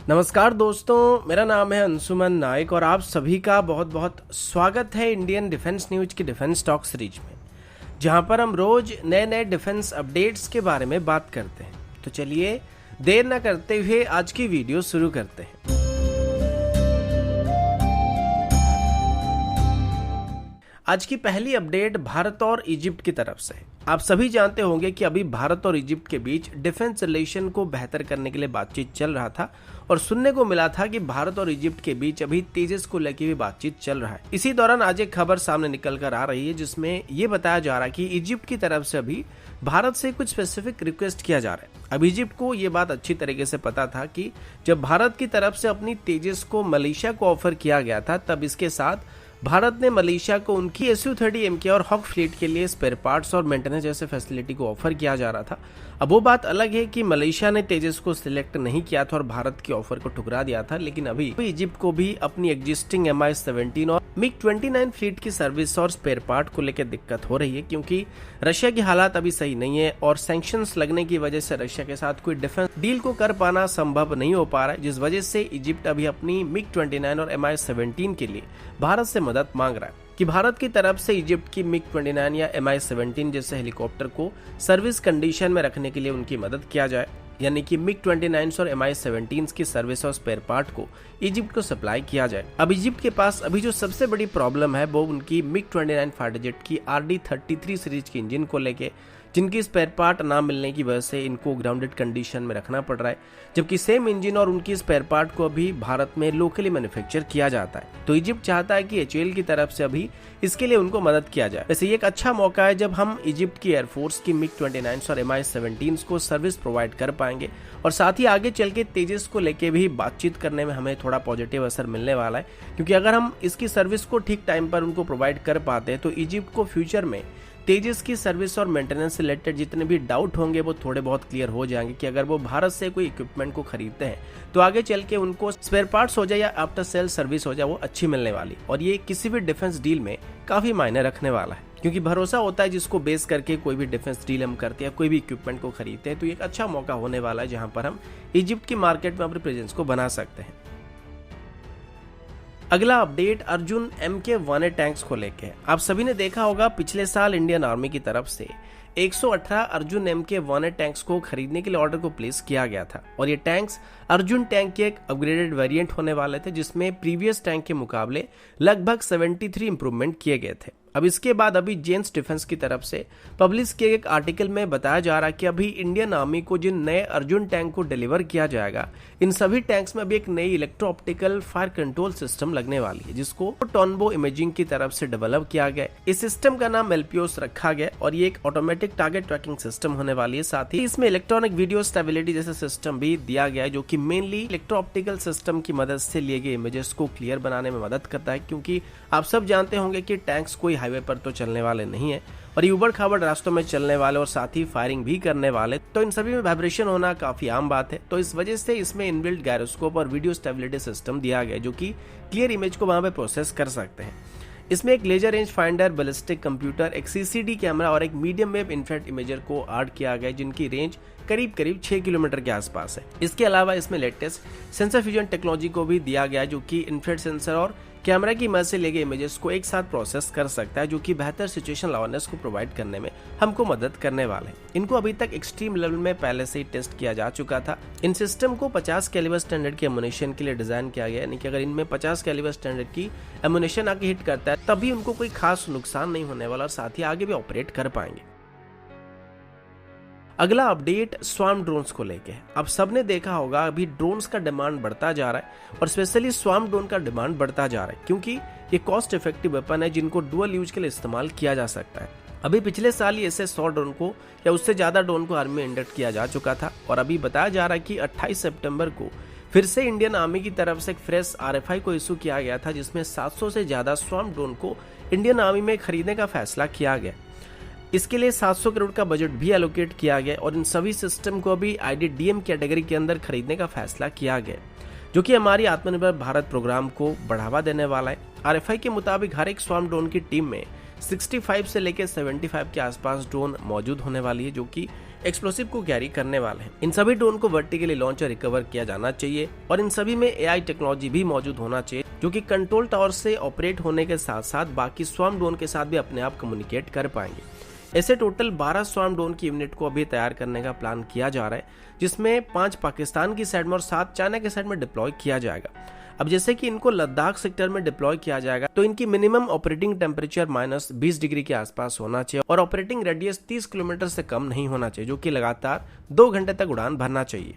नमस्कार दोस्तों, मेरा नाम है अंशुमन नायक और आप सभी का बहुत बहुत स्वागत है इंडियन डिफेंस न्यूज की डिफेंस टॉक सीरीज में, जहां पर हम रोज नए नए डिफेंस अपडेट्स के बारे में बात करते हैं। तो चलिए देर न करते हुए आज की वीडियो शुरू करते हैं। आज की पहली अपडेट भारत और इजिप्ट की तरफ से। आप सभी जानते होंगे कि अभी भारत और इजिप्ट के बीच डिफेंस रिलेशन को बेहतर करने के लिए बातचीत चल रहा था और सुनने को मिला था कि भारत और इजिप्ट के बीच अभी तेजस को लेकर भी बातचीत चल रहा है। इसी दौरान आज एक खबर सामने निकल कर आ रही है जिसमें ये बताया जा रहा है कि इजिप्ट की तरफ से अभी भारत से कुछ स्पेसिफिक रिक्वेस्ट किया जा रहा है। अब इजिप्ट को ये बात अच्छी तरीके से पता था कि जब भारत की तरफ से अपनी तेजस को मलेशिया को ऑफर किया गया था, तब इसके साथ भारत ने मलेशिया को उनकी Su-30MK और हॉक फ्लीट के लिए स्पेयर पार्ट्स और मेंटेनेंस जैसे फैसिलिटी को ऑफर किया जा रहा था। अब वो बात अलग है कि मलेशिया ने तेजस को सिलेक्ट नहीं किया था और भारत के ऑफर को ठुकरा दिया था, लेकिन अभी इजिप्ट को भी अपनी एग्जिस्टिंग Mi-17 और MiG-29 फ्लीट की सर्विस और स्पेयर पार्ट को लेकर दिक्कत हो रही है, क्योंकि रशिया की हालात अभी सही नहीं है और सैंक्शंस लगने की वजह से रशिया के साथ कोई डिफेंस डील को कर पाना संभव नहीं हो पा रहा है, जिस वजह से इजिप्ट अभी अपनी MiG-29 और Mi-17 के लिए भारत से मदद मांग रहा है कि भारत की तरफ से इजिप्ट की MiG-29 या Mi-17 जैसे हेलीकॉप्टर को सर्विस कंडीशन में रखने के लिए उनकी मदद किया जाए, यानी कि MiG-29 और Mi-17 की सर्विस और स्पेयर पार्ट को इजिप्ट को सप्लाई किया जाए। अब इजिप्ट के पास अभी जो सबसे बड़ी प्रॉब्लम है वो उनकी MiG-29 फाइटर जेट की RD-33 सीरीज की इंजन को लेके, जिनकी स्पेयर पार्ट ना मिलने की वजह से इनको ग्राउंडेड कंडीशन में रखना पड़ रहा है, जबकि सेम इंजन और उनकी स्पेयर पार्ट को अभी भारत में लोकली मैन्युफैक्चर किया जाता है। तो इजिप्ट चाहता है कि HAL की तरफ से अभी इसके लिए उनको मदद किया जाए। वैसे ये एक अच्छा मौका है जब हम इजिप्ट की एयरफोर्स की MiG-29 और Mi-17 को सर्विस प्रोवाइड कर पाएंगे और साथ ही आगे चल के तेजस को लेके भी बातचीत करने में हमें थोड़ा पॉजिटिव असर मिलने वाला है, क्योंकि अगर हम इसकी सर्विस को ठीक टाइम पर उनको प्रोवाइड कर पाते हैं तो इजिप्ट को फ्यूचर में तेजस की सर्विस और मेंटेनेंस से रिलेटेड जितने भी डाउट होंगे वो थोड़े बहुत क्लियर हो जाएंगे कि अगर वो भारत से कोई इक्विपमेंट को खरीदते हैं तो आगे चल के उनको स्पेयर पार्ट्स हो जाए या आफ्टर सेल सर्विस हो जाए वो अच्छी मिलने वाली, और ये किसी भी डिफेंस डील में काफी मायने रखने वाला है, क्योंकि भरोसा होता है जिसको बेस करके कोई भी डिफेंस डील हम करते हैं, कोई भी इक्विपमेंट को खरीदते हैं। तो एक अच्छा मौका होने वाला है जहां पर हम इजिप्ट की मार्केट में अपने प्रेजेंस को बना सकते हैं। अगला अपडेट अर्जुन MK-1A टैंक्स को लेके। आप सभी ने देखा होगा पिछले साल इंडियन आर्मी की तरफ से 118 अर्जुन MK-1A टैंक्स को खरीदने के लिए ऑर्डर को प्लेस किया गया था और ये टैंक्स अर्जुन टैंक के एक अपग्रेडेड वेरिएंट होने वाले थे, जिसमें प्रीवियस टैंक के मुकाबले लगभग 73 इंप्रूवमेंट किए गए थे। अब इसके बाद अभी जेन्स डिफेंस की तरफ से पब्लिश किए एक आर्टिकल में बताया जा रहा है कि अभी इंडियन आर्मी को जिन नए अर्जुन टैंक को डिलीवर किया जाएगा, इन सभी टैंक्स में अभी एक नई electro optical fire control system लगने वाली है, जिसको टॉनबो इमेजिंग की तरफ से डेवलप किया गया। इस सिस्टम का नाम LPOS रखा गया और ये एक ऑटोमेटिक टारगेट ट्रैकिंग सिस्टम होने वाली है। साथ ही इसमें इलेक्ट्रॉनिक वीडियो स्टेबिलिटी जैसे सिस्टम भी दिया गया है, जो कि मेनली इलेक्ट्रो ऑप्टिकल सिस्टम की मदद से लिए गए इमेजेस को क्लियर बनाने में मदद करता है, क्योंकि आप सब जानते होंगे कि टैंक्स कोई हाईवे पर तो चलने वाले नहीं है और ये उबड़ खाबड़ रास्तों में चलने वाले और साथ ही फायरिंग भी करने वाले, तो इन सभी में वाइब्रेशन होना काफी आम बात है। तो इस वजह से इसमें इनबिल्ट गायरोस्कोप और वीडियो स्टेबिलिटी सिस्टम दिया गया, जो कि क्लियर इमेज को वहां पे प्रोसेस कर सकते हैं। इसमें एक laser range finder, ballistic computer, एक CCD कैमरा और एक मीडियम वेव इंफ्रारेड इमेजर को ऐड किया गया, जिनकी रेंज करीब 6 किलोमीटर के आसपास है। इसके अलावा इसमें लेटेस्ट सेंसर फ्यूजन टेक्नोलॉजी को भी दिया गया, जो कि इंफ्रारेड सेंसर और कैमरा की मदद से लिए गए इमेजेस को एक साथ प्रोसेस कर सकता है, जो कि बेहतर सिचुएशन अवेयरनेस को प्रोवाइड करने में हमको मदद करने वाले हैं। इनको अभी तक एक्सट्रीम लेवल में पहले से ही टेस्ट किया जा चुका था। इन सिस्टम को 50 कैलिबर स्टैंडर्ड के एमुनेशन के लिए डिजाइन किया गया, यानी कि अगर इनमें 50 कैलिबर स्टैंडर्ड की एमुनेशन आके हिट करता है तभी उनको कोई खास नुकसान नहीं होने वाला और साथ ही आगे भी ऑपरेट कर पाएंगे। अगला अपडेट स्वार्म ड्रोन्स को लेके है। आप सबने देखा होगा अभी ड्रोन्स का डिमांड बढ़ता जा रहा है और स्पेशली स्वार्म ड्रोन का डिमांड बढ़ता जा रहा है, क्योंकि ये कॉस्ट इफेक्टिव वेपन है जिनको डुअल यूज के लिए इस्तेमाल किया जा सकता है। अभी पिछले साल ही ऐसे 100 ड्रोन को या उससे ज्यादा ड्रोन को आर्मी में इंडक्ट किया जा चुका था और अभी बताया जा रहा है कि 28 सितंबर को फिर से इंडियन आर्मी की तरफ से एक फ्रेश RFI को इशू किया गया था, जिसमें 700 से ज्यादा स्वार्म ड्रोन को इंडियन आर्मी में खरीदने का फैसला किया गया। इसके लिए 700 करोड़ का बजट भी एलोकेट किया गया और इन सभी सिस्टम को भी IDDM कैटेगरी के अंदर खरीदने का फैसला किया गया, जो कि हमारी आत्मनिर्भर भारत प्रोग्राम को बढ़ावा देने वाला है। RFI के मुताबिक हर एक स्वार्म ड्रोन की टीम में 65 से लेकर 75 के आसपास ड्रोन मौजूद होने वाली है, जो कि एक्सप्लोसिव को कैरी करने वाले हैं। इन सभी ड्रोन को वर्टिकली लॉन्च और रिकवर किया जाना चाहिए और इन सभी में AI टेक्नोलॉजी भी मौजूद होना चाहिए, जो कि कंट्रोल टावर से ऑपरेट होने के साथ साथ बाकी स्वार्म ड्रोन के साथ भी अपने आप कम्युनिकेट कर पाएंगे। ऐसे टोटल 12 स्वार्म ड्रोन की यूनिट को अभी तैयार करने का प्लान किया जा रहा है, जिसमें 5 पाकिस्तान की साइड में और 7 चाइना के साइड में डिप्लॉय किया जाएगा। अब जैसे कि इनको लद्दाख सेक्टर में डिप्लॉय किया जाएगा तो इनकी मिनिमम ऑपरेटिंग टेम्परेचर -20 डिग्री के आसपास होना चाहिए और ऑपरेटिंग रेडियस 30 किलोमीटर से कम नहीं होना चाहिए, जो कि लगातार 2 घंटे तक उड़ान भरना चाहिए।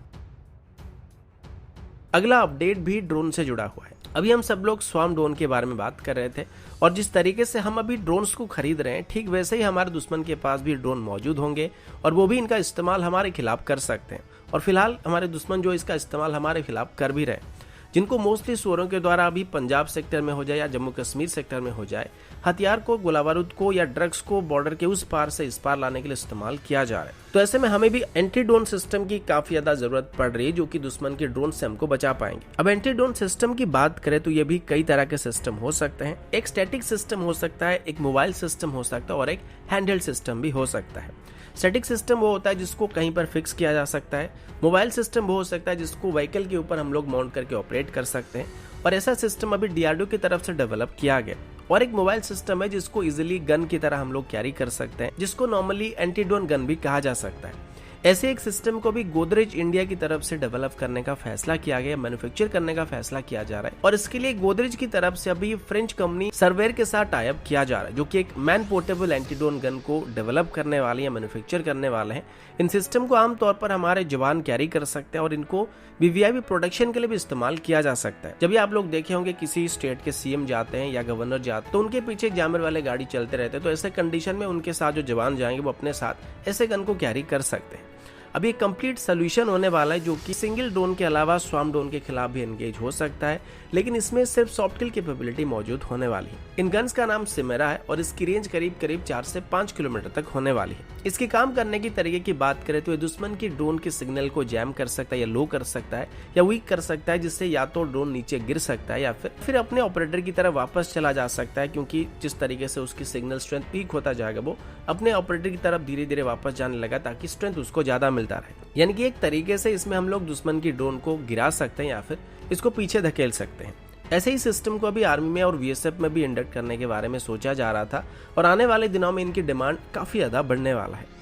अगला अपडेट भी ड्रोन से जुड़ा हुआ है। अभी हम सब लोग स्वार्म ड्रोन के बारे में बात कर रहे थे और जिस तरीके से हम अभी ड्रोन्स को खरीद रहे हैं, ठीक वैसे ही हमारे दुश्मन के पास भी ड्रोन मौजूद होंगे और वो भी इनका इस्तेमाल हमारे खिलाफ कर सकते हैं। और फिलहाल हमारे दुश्मन जो इसका इस्तेमाल हमारे खिलाफ कर भी रहे हैं, जिनको मोस्टली सुअरों के द्वारा अभी पंजाब सेक्टर में हो जाए या जम्मू कश्मीर सेक्टर में हो जाए, हथियार को, गोला बारूद को या ड्रग्स को बॉर्डर के उस पार से इस पार लाने के लिए इस्तेमाल किया जा रहा है। तो ऐसे में हमें भी एंटी ड्रोन सिस्टम की काफी ज्यादा जरूरत पड़ रही है, जो कि दुश्मन के ड्रोन से हमको बचा पाएंगे। अब एंटी ड्रोन सिस्टम की बात करें तो ये भी कई तरह के सिस्टम हो सकते हैं। एक स्टैटिक सिस्टम हो सकता है, एक मोबाइल सिस्टम हो सकता है और एक हैंडहेल्ड सिस्टम भी हो सकता है। स्टैटिक सिस्टम वो होता है जिसको कहीं पर फिक्स किया जा सकता है। मोबाइल सिस्टम वो हो सकता है जिसको व्हीकल के ऊपर हम लोग माउंट करके ऑपरेट कर सकते हैं और ऐसा सिस्टम अभी DRDO की तरफ से डेवलप किया गया। और एक मोबाइल सिस्टम है जिसको इजीली गन की तरह हम लोग कैरी कर सकते हैं, जिसको नॉर्मली एंटी ड्रोन गन भी कहा जा सकता है। ऐसे एक सिस्टम को भी गोदरेज इंडिया की तरफ से डेवलप करने का फैसला किया गया, मैन्युफैक्चर करने का फैसला किया जा रहा है और इसके लिए गोदरेज की तरफ से अभी फ्रेंच कंपनी सर्वेयर के साथ टाई अप किया जा रहा है, जो कि एक man portable anti drone gun को डेवलप करने वाले या मैन्युफैक्चर करने वाले हैं। इन सिस्टम को आमतौर पर हमारे जवान कैरी कर सकते हैं और इनको VVIP प्रोडक्शन के लिए भी इस्तेमाल किया जा सकता है। जब भी आप लोग देखे होंगे किसी स्टेट के CM जाते हैं या गवर्नर जाते हैं तो उनके पीछे एक जामर वाले गाड़ी चलते रहते हैं, तो ऐसे कंडीशन में उनके साथ जो जवान जाएंगे वो अपने साथ ऐसे गन को कैरी कर सकते हैं। अब ये कंप्लीट सोल्यूशन होने वाला है, जो कि सिंगल ड्रोन के अलावा स्वार्म ड्रोन के खिलाफ भी एंगेज हो सकता है, लेकिन इसमें सिर्फ सॉफ्ट किल कैपेबिलिटी मौजूद होने वाली है। इन गन्स का नाम सिमेरा है और इसकी रेंज करीब 4 से 5 किलोमीटर तक होने वाली है। इसके काम करने की तरीके की बात करें तो ये दुश्मन की ड्रोन के सिग्नल को जैम कर सकता है या लो कर सकता है या वीक कर सकता है, जिससे या तो ड्रोन नीचे गिर सकता है या फिर अपने ऑपरेटर की तरफ वापस चला जा सकता है, क्योंकि जिस तरीके से उसकी सिग्नल स्ट्रेंथ पीक होता जाएगा वो अपने ऑपरेटर की तरफ धीरे धीरे वापस जाने लगा, ताकि स्ट्रेंथ उसको ज्यादा मिलता रहे। यानी कि एक तरीके से इसमें हम लोग दुश्मन की ड्रोन को गिरा सकते हैं या फिर इसको पीछे धकेल सकते हैं। ऐसे ही सिस्टम को अभी आर्मी में और VSF में भी इंडक्ट करने के बारे में सोचा जा रहा था और आने वाले दिनों में इनकी डिमांड काफी ज्यादा बढ़ने वाला है।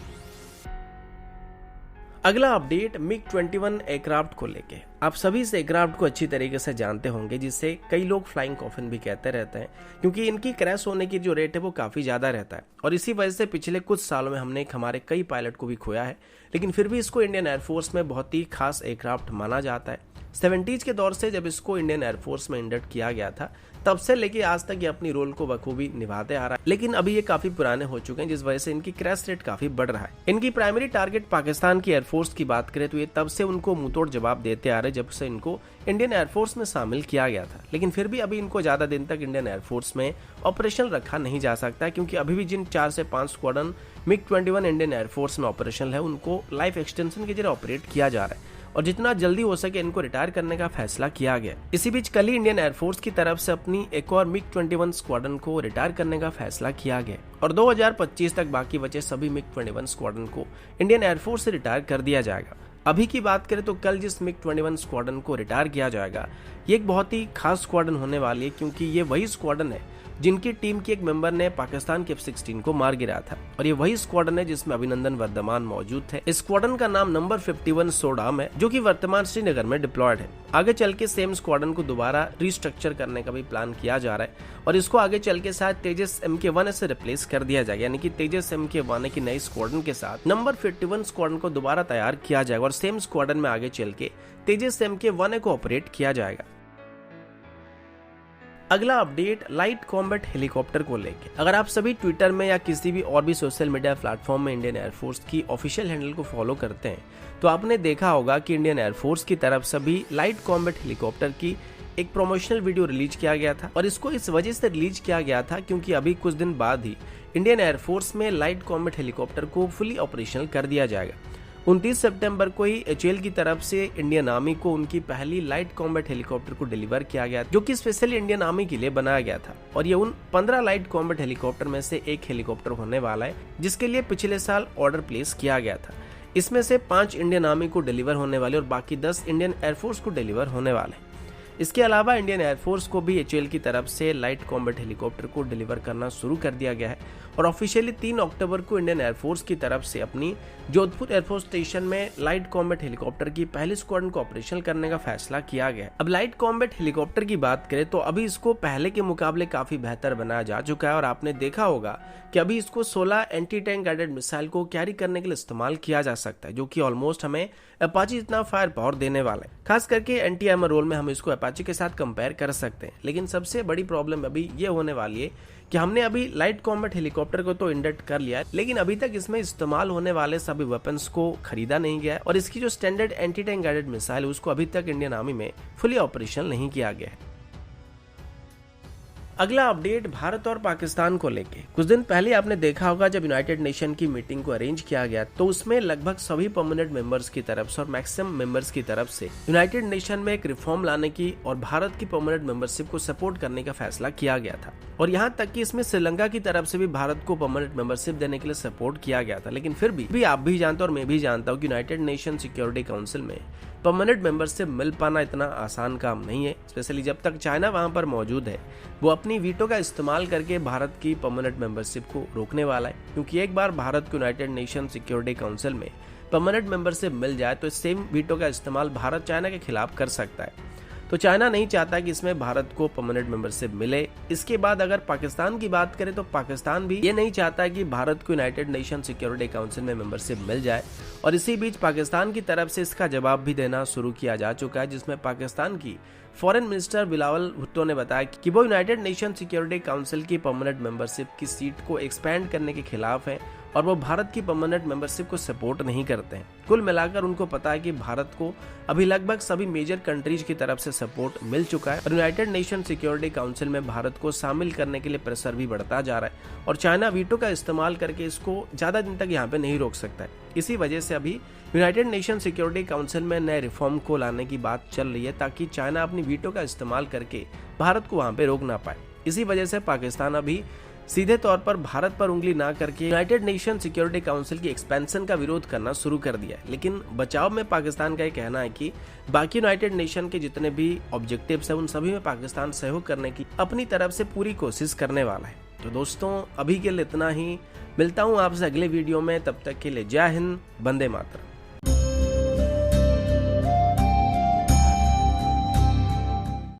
अगला अपडेट MiG-21 एयरक्राफ्ट को लेके। आप सभी इस एयरक्राफ्ट को अच्छी तरीके से जानते होंगे, जिसे कई लोग फ्लाइंग कॉफिन भी कहते रहते हैं, क्योंकि इनकी क्रैश होने की जो रेट है वो काफी ज्यादा रहता है और इसी वजह से पिछले कुछ सालों में हमने हमारे कई पायलट को भी खोया है। लेकिन फिर भी इसको इंडियन एयरफोर्स में बहुत ही खास एयरक्राफ्ट माना जाता है। 70s के दौर से जब इसको इंडियन एयरफोर्स में इंडक्ट किया गया था, तब से लेके आज तक ये अपनी रोल को बखूबी निभाते आ रहा है। लेकिन अभी ये काफी पुराने हो चुके हैं, जिस वजह से इनकी क्रैश रेट काफी बढ़ रहा है। इनकी प्राइमरी टारगेट पाकिस्तान की एयरफोर्स की बात करें तो ये तब से उनको मुंहतोड़ जवाब देते आ रहे जब से इनको इंडियन एयरफोर्स में शामिल किया गया था। लेकिन फिर भी अभी इनको ज्यादा दिन तक इंडियन एयरफोर्स में ऑपरेशन रखा नहीं जा सकता, क्योंकि अभी भी जिन 4 से 5 स्क्वाड्रन MiG-21 इंडियन एयरफोर्स में ऑपरेशन है उनको लाइफ एक्सटेंशन के जरिए ऑपरेट किया जा रहा है और जितना जल्दी हो सके इनको रिटायर करने का फैसला किया गया। इसी बीच कल ही इंडियन एयरफोर्स की तरफ से अपनी एक और MiG-21 स्क्वाड्रन को रिटायर करने का फैसला किया गया और 2025 तक बाकी बचे सभी MiG-21 स्क्वाड्रन को इंडियन एयरफोर्स से रिटायर कर दिया जाएगा। अभी की बात करें तो कल जिस MiG-21 स्क्वाड्रन को रिटायर किया जाएगा, ये एक बहुत ही खास स्क्वाड्रन होने वाली है, क्योंकि ये वही स्क्वाड्रन है जिनकी टीम के एक मेंबर ने पाकिस्तान के F-16 को मार गिराया था और ये वही स्क्वाड्रन है जिसमें अभिनंदन वर्धमान मौजूद थे। इस स्क्वाड्रन का नाम नंबर 51 सोडाम है, जो कि वर्तमान श्रीनगर में डिप्लॉयड है। आगे चल के सेम स्क्वाड्रन को दोबारा रिस्ट्रक्चर करने का भी प्लान किया जा रहा है और इसको आगे चल के साथ तेजस MK-1 से रिप्लेस कर दिया जाएगा, यानी कि तेजस MK-1 की नई स्क्वाड्रन के साथ नंबर 51 स्क्वाड्रन को दोबारा तैयार किया जाएगा और सेम स्क्वाड्रन में आगे चल के तेजस MK-1 को ऑपरेट किया जाएगा। अगला अपडेट लाइट कॉम्बैट हेलीकॉप्टर को लेके। अगर आप सभी ट्विटर में या किसी भी और भी सोशल मीडिया प्लेटफॉर्म में इंडियन एयरफोर्स की ऑफिशियल हैंडल को फॉलो करते हैं तो आपने देखा होगा कि इंडियन एयरफोर्स की तरफ से भी लाइट कॉम्बैट हेलीकॉप्टर की एक प्रमोशनल वीडियो रिलीज किया गया था और इसको इस वजह से रिलीज किया गया था क्योंकि अभी कुछ दिन बाद ही इंडियन एयरफोर्स में लाइट कॉम्बैट हेलीकॉप्टर को फुली ऑपरेशनल कर दिया जाएगा। 29 सितंबर को ही HAL की तरफ से इंडियन आर्मी को उनकी पहली लाइट कॉम्बैट हेलीकॉप्टर को डिलीवर किया गया, जो कि स्पेशली इंडियन आर्मी के लिए बनाया गया था और ये उन 15 लाइट कॉम्बैट हेलीकॉप्टर में से एक हेलीकॉप्टर होने वाला है जिसके लिए पिछले साल ऑर्डर प्लेस किया गया था। इसमें से 5 इंडियन आर्मी को डिलीवर होने वाले और बाकी 10 इंडियन एयरफोर्स को डिलीवर होने वाले। इसके अलावा इंडियन एयरफोर्स को भी एचएएल की तरफ से लाइट कॉम्बैट हेलीकॉप्टर को डिलीवर करना शुरू कर दिया गया है और ऑफिशियली 3 अक्टूबर को इंडियन एयरफोर्स की तरफ से अपनी जोधपुर एयरफोर्स स्टेशन में लाइट कॉम्बैट हेलीकॉप्टर की पहली स्क्वाड्रन को ऑपरेशनल करने का फैसला किया गया है। अब लाइट कॉम्बैट हेलीकॉप्टर की बात करें तो अभी इसको पहले के मुकाबले काफी बेहतर बनाया जा चुका है और आपने देखा होगा कि अभी इसको 16 एंटी टैंक गाइडेड मिसाइल को कैरी करने के लिए इस्तेमाल किया जा सकता है, जो कि ऑलमोस्ट हमें अपाची जितना फायर पावर देने वाला है। खास करके एंटी आर्मर रोल में हम इसको अपाची के साथ कंपेयर कर सकते हैं। लेकिन सबसे बड़ी प्रॉब्लम अभी ये होने वाली है कि हमने अभी लाइट कॉम्बैट हेलीकॉप्टर को तो इंडक्ट कर लिया है, लेकिन अभी तक इसमें इस्तेमाल होने वाले सभी वेपन्स को खरीदा नहीं गया है और इसकी जो standard anti tank guided missile है उसको अभी तक इंडियन आर्मी में फुली ऑपरेशनल नहीं किया गया है। अगला अपडेट भारत और पाकिस्तान को लेके। कुछ दिन पहले आपने देखा होगा जब यूनाइटेड नेशन की मीटिंग को अरेंज किया गया तो उसमें लगभग सभी परमानेंट मेंबर्स की तरफ से और मैक्सिमम मेंबर्स की तरफ से यूनाइटेड नेशन में एक रिफॉर्म लाने की और भारत की परमानेंट मेंबरशिप को सपोर्ट करने का फैसला किया गया था और यहाँ तक कि इसमें श्रीलंका की तरफ से भी भारत को परमानेंट मेंबरशिप देने के लिए सपोर्ट किया गया था। लेकिन फिर भी आप भी जानते हो और मैं भी जानता हूँ कि यूनाइटेड नेशन सिक्योरिटी काउंसिल में परमानेंट मेंबरशिप मिल पाना इतना आसान काम नहीं है, स्पेशली जब तक चाइना वहां पर मौजूद है। वो अपनी वीटो का इस्तेमाल करके भारत की परमानेंट मेंबरशिप को रोकने वाला है, क्योंकि एक बार भारत को यूनाइटेड नेशन सिक्योरिटी काउंसिल में परमानेंट मेंबरशिप मिल जाए तो सेम वीटो का इस्तेमाल भारत चाइना के खिलाफ कर सकता है। तो चाइना नहीं चाहता कि इसमें भारत को परमानेंट मेंबरशिप मिले। इसके बाद अगर पाकिस्तान की बात करें तो पाकिस्तान भी ये नहीं चाहता कि भारत को यूनाइटेड नेशन सिक्योरिटी काउंसिल में मेंबरशिप मिल जाए और इसी बीच पाकिस्तान की तरफ से इसका जवाब भी देना शुरू किया जा चुका है, जिसमें पाकिस्तान की फॉरेन मिनिस्टर बिलावल भुट्टो ने बताया कि वो यूनाइटेड नेशन सिक्योरिटी काउंसिल की परमानेंट मेंबरशिप की सीट को एक्सपैंड करने के खिलाफ है और वो भारत की परमानेंट मेंबरशिप को सपोर्ट नहीं करते हैं। कुल मिलाकर उनको पता है कि भारत को अभी लगभग सभी मेजर कंट्रीज की तरफ से सपोर्ट मिल चुका है और यूनाइटेड नेशन सिक्योरिटी काउंसिल में भारत को शामिल करने के लिए प्रेशर भी बढ़ता जा रहा है और चाइना वीटो का इस्तेमाल करके इसको ज्यादा दिन तक यहाँ पे नहीं रोक सकता है। इसी वजह से अभी यूनाइटेड नेशन सिक्योरिटी काउंसिल में नए रिफॉर्म को लाने की बात चल रही है ताकि चाइना अपनी वीटो का इस्तेमाल करके भारत को वहां पे रोक ना पाए। इसी वजह से पाकिस्तान अभी सीधे तौर पर भारत पर उंगली ना करके यूनाइटेड नेशन सिक्योरिटी काउंसिल की एक्सपेंशन का विरोध करना शुरू कर दिया है। लेकिन बचाव में पाकिस्तान का ये कहना है कि बाकी यूनाइटेड नेशन के जितने भी ऑब्जेक्टिव्स हैं उन सभी में पाकिस्तान सहयोग करने की अपनी तरफ से पूरी कोशिश करने वाला है। तो दोस्तों अभी के लिए इतना ही, मिलता हूँ आपसे अगले वीडियो में, तब तक के लिए जय हिंद, वंदे मातरम।